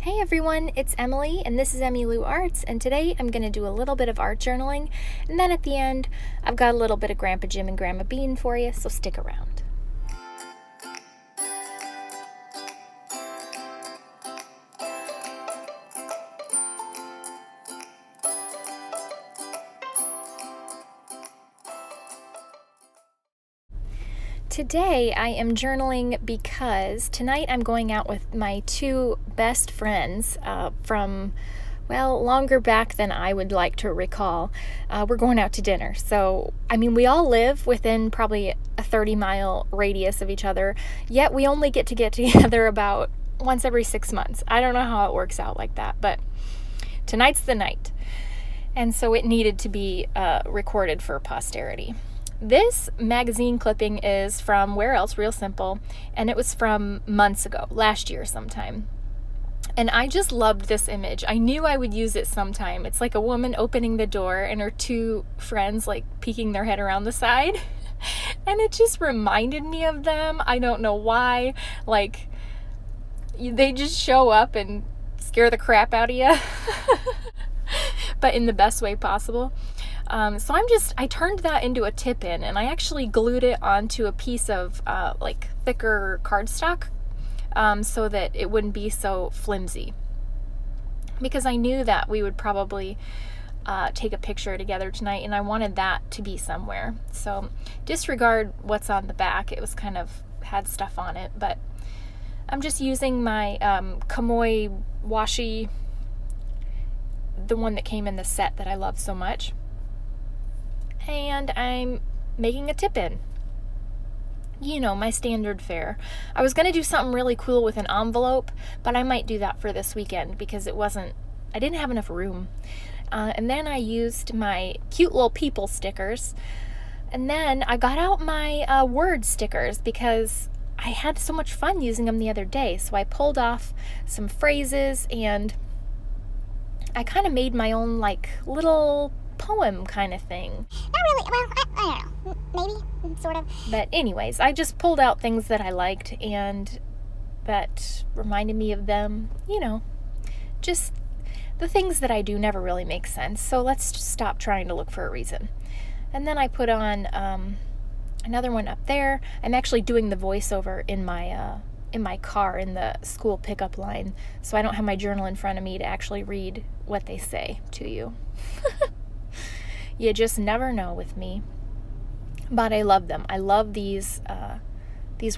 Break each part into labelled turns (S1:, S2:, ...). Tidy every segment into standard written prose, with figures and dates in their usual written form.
S1: Hey everyone, it's Emily and this is Emmylou Arts, and today I'm going to do a little bit of art journaling, and then at the end I've got a little bit of Grandpa Jim and Grandma Bean for you, so stick around. Today I am journaling because tonight I'm going out with my two best friends from longer back than I would like to recall. We're going out to dinner. So, we all live within probably a 30-mile radius of each other, yet we only get together about once every 6 months. I don't know how it works out like that, but tonight's the night. And so it needed to be recorded for posterity. This magazine clipping is from Where Else? Real Simple, and it was from months ago, last year sometime. And I just loved this image. I knew I would use it sometime. It's like a woman opening the door and her two friends like peeking their head around the side. And it just reminded me of them. I don't know why. Like, they just show up and scare the crap out of you. But in the best way possible. So I turned that into a tip-in, and I actually glued it onto a piece of thicker cardstock so that it wouldn't be so flimsy. Because I knew that we would probably take a picture together tonight, and I wanted that to be somewhere. So disregard what's on the back. It was kind of had stuff on it, but I'm just using my Kamoi washi, the one that came in the set that I love so much. And I'm making a tip-in. You know, my standard fare. I was going to do something really cool with an envelope, but I might do that for this weekend because I didn't have enough room. And then I used my cute little people stickers. And then I got out my word stickers because I had so much fun using them the other day. So I pulled off some phrases and I kind of made my own little poem kind of thing.
S2: Not really. Well, I don't know. Maybe, sort of.
S1: But anyways, I just pulled out things that I liked and that reminded me of them. You know, just the things that I do never really make sense. So let's just stop trying to look for a reason. And then I put on another one up there. I'm actually doing the voiceover in my car in the school pickup line, so I don't have my journal in front of me to actually read what they say to you. You just never know with me. But I love them. I love these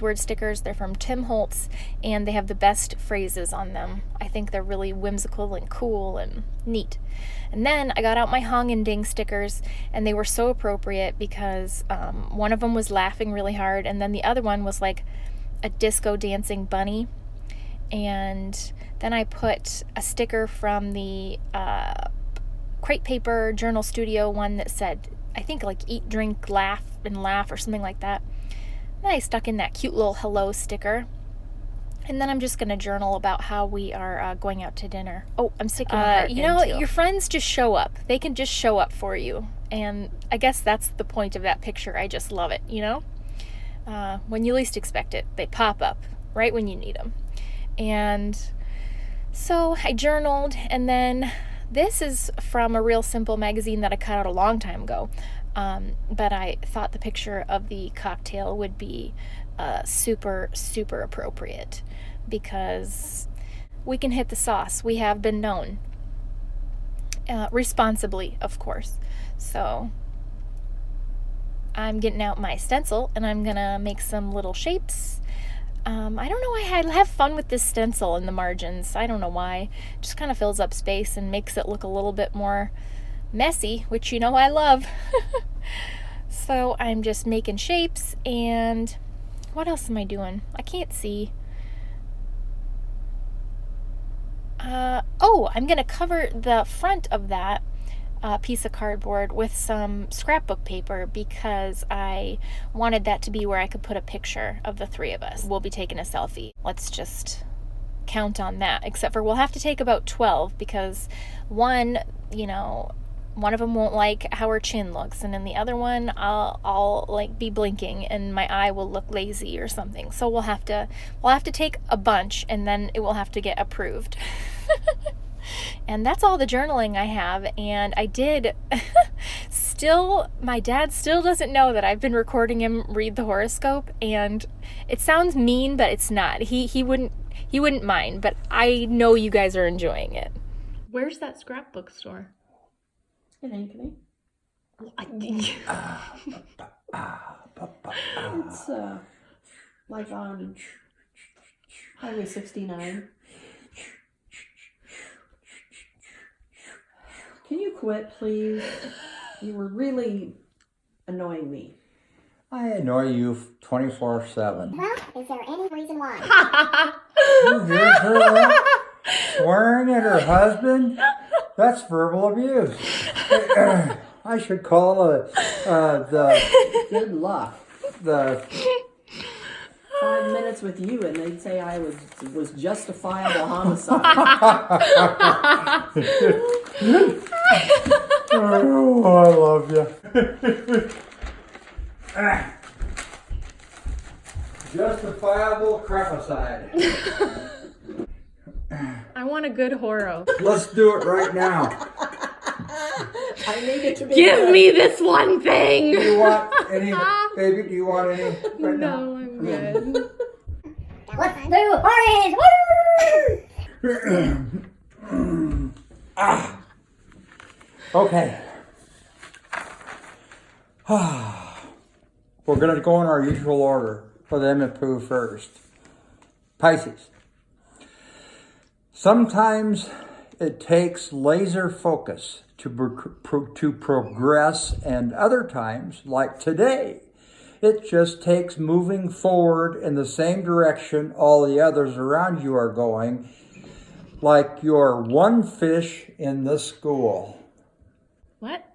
S1: word stickers. They're from Tim Holtz, and they have the best phrases on them. I think they're really whimsical and cool and neat. And then I got out my Hung and Ding stickers, and they were so appropriate because one of them was laughing really hard, and then the other one was like a disco dancing bunny. And then I put a sticker from the Crate Paper Journal Studio one that said, I think eat, drink, laugh, and laugh or something like that. And I stuck in that cute little hello sticker. And then I'm just going to journal about how we are going out to dinner. Oh, I'm sticking a heart in too. Your friends just show up. They can just show up for you. And I guess that's the point of that picture. I just love it, you know? When you least expect it, they pop up right when you need them. And so I journaled, and then this is from a Real Simple magazine that I cut out a long time ago. But I thought the picture of the cocktail would be super, super appropriate because we can hit the sauce. We have been known. Responsibly, of course. So I'm getting out my stencil, and I'm going to make some little shapes. I don't know why I have fun with this stencil in the margins. I don't know why. It just kind of fills up space and makes it look a little bit more messy, which you know I love. So I'm just making shapes, and what else am I doing? I can't see. I'm going to cover the front of that piece of cardboard with some scrapbook paper because I wanted that to be where I could put a picture of the three of us. We'll be taking a selfie. Let's just count on that, except for we'll have to take about 12 because one of them won't like how her chin looks, and in the other one I'll be blinking and my eye will look lazy or something. So we'll have to take a bunch, and then it will have to get approved. And that's all the journaling I have. And I did my dad still doesn't know that I've been recording him read the horoscope, and it sounds mean, but it's not. He wouldn't mind, but I know you guys are enjoying it.
S3: Where's that scrapbook store?
S4: In Ankeny. It's like on Highway 69. Can you quit, please? You were really annoying me.
S5: I annoy you 24/7.
S2: Well, is there any reason why?
S5: You hear her swearing at her husband? That's verbal abuse. I should call
S4: Good luck.
S5: the
S4: 5 minutes with you and they'd say I was justifiable homicide.
S5: Oh, I love you. Justifiable crapicide.
S3: I want a good horo.
S5: Let's do it right now.
S4: I need it to be
S3: Give
S4: good.
S3: me this one thing.
S5: Do you want any, baby? Do you want any right now?
S3: No, I'm good.
S2: Let's do Horace!
S5: Okay. We're going to go in our usual order for them and Pooh first. Pisces. Sometimes it takes laser focus to progress, and other times, like today, it just takes moving forward in the same direction all the others around you are going, like you're one fish in the school.
S3: What?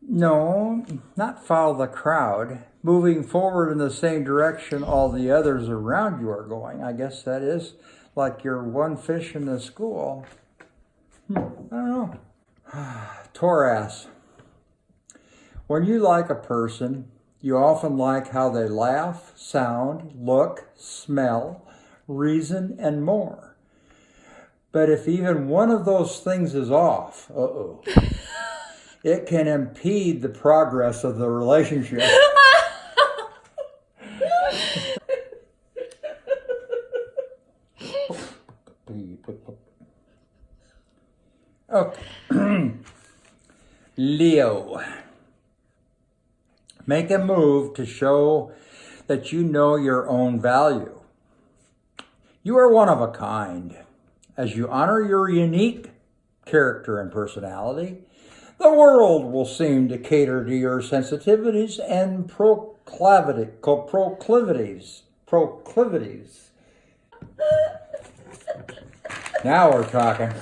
S5: No, not follow the crowd. Moving forward in the same direction all the others around you are going. I guess that is like you're one fish in the school. I don't know. Taurus. When you like a person, you often like how they laugh, sound, look, smell, reason, and more. But if even one of those things is off, it can impede the progress of the relationship. Okay. Leo. Make a move to show that you know your own value. You are one of a kind. As you honor your unique character and personality, the world will seem to cater to your sensitivities and proclivities. Now we're talking.